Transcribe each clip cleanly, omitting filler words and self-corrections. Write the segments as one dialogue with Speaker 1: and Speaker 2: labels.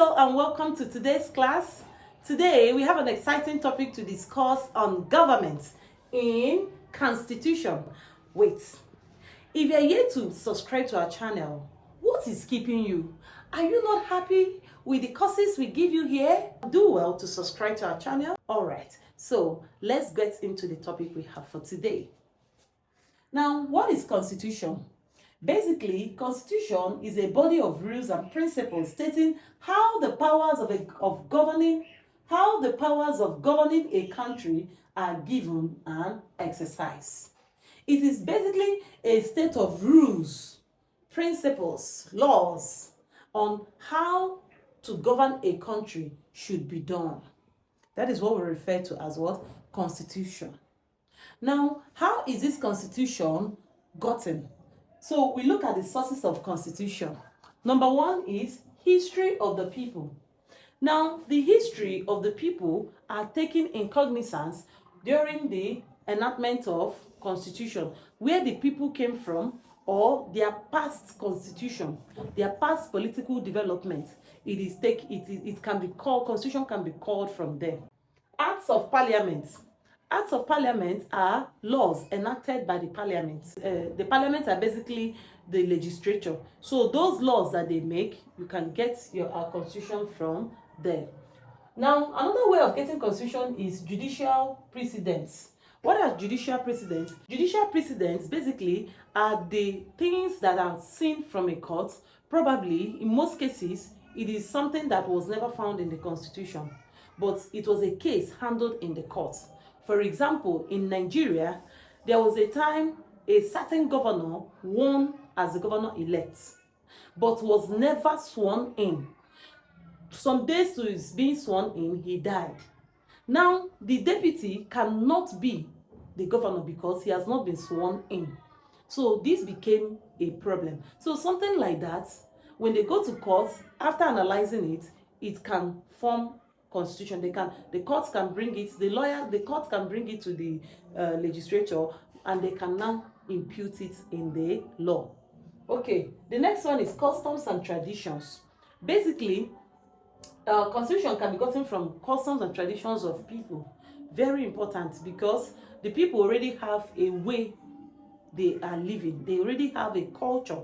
Speaker 1: Hello and welcome to today's class. Today we have an exciting topic to discuss on government in constitution. Wait, if you are yet to subscribe to our channel, what is keeping you? Are you not happy with the courses we give you here? Do well to subscribe to our channel. Alright, so let's get into the topic we have for today. Now, what is constitution? Basically, constitution is a body of rules and principles stating how the powers of governing a country are given and exercised. It is basically a set of rules, principles, laws on how to govern a country should be done. That is what we refer to as what? Constitution. Now, how is this constitution gotten? So we look at the sources of constitution. Number one is history of the people. Now, the history of the people are taken in cognizance during the enactment of constitution, where the people came from or their past constitution, their past political development. It can be called, constitution can be called from there. Acts of Parliament. Acts of Parliament are laws enacted by the Parliament. The Parliament are basically the legislature. So those laws that they make, you can get our constitution from there. Now, another way of getting constitution is judicial precedents. What are judicial precedents? Judicial precedents basically are the things that are seen from a court. Probably, in most cases, it is something that was never found in the constitution, but it was a case handled in the court. For example, in Nigeria, there was a time a certain governor won as the governor-elect, but was never sworn in. Some days to his being sworn in, he died. Now, the deputy cannot be the governor because he has not been sworn in. So this became a problem. So something like that, when they go to court, after analyzing it, it can form constitution. The courts can bring it, the court can bring it to the legislature, and they can now impute it in the law. Okay, the next one is customs and traditions. Basically, constitution can be gotten from customs and traditions of people. Very important, because the people already have a way they are living. They already have a culture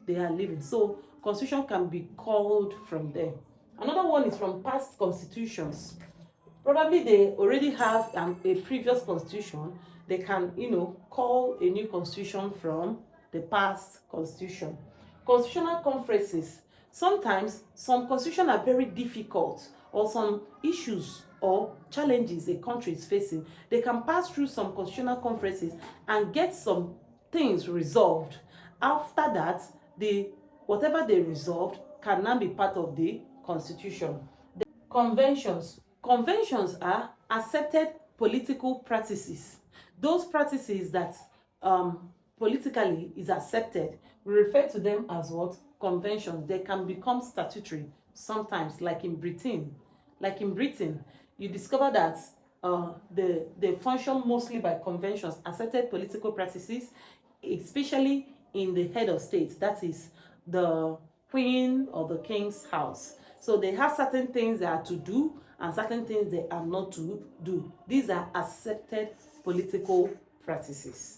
Speaker 1: they are living. So constitution can be called from there. Another one is from past constitutions. Probably they already have a previous constitution. They can, call a new constitution from the past constitution. Constitutional conferences. Sometimes some constitutions are very difficult, or some issues or challenges a country is facing. They can pass through some constitutional conferences and get some things resolved. After that, whatever they resolved can now be part of the constitution. The conventions. Conventions are accepted political practices. Those practices that politically is accepted, we refer to them as what? Conventions. They can become statutory sometimes, like in Britain. You discover that they function mostly by conventions, accepted political practices, especially in the head of state, that is the Queen or the King's house. So they have certain things they are to do and certain things they are not to do. These are accepted political practices.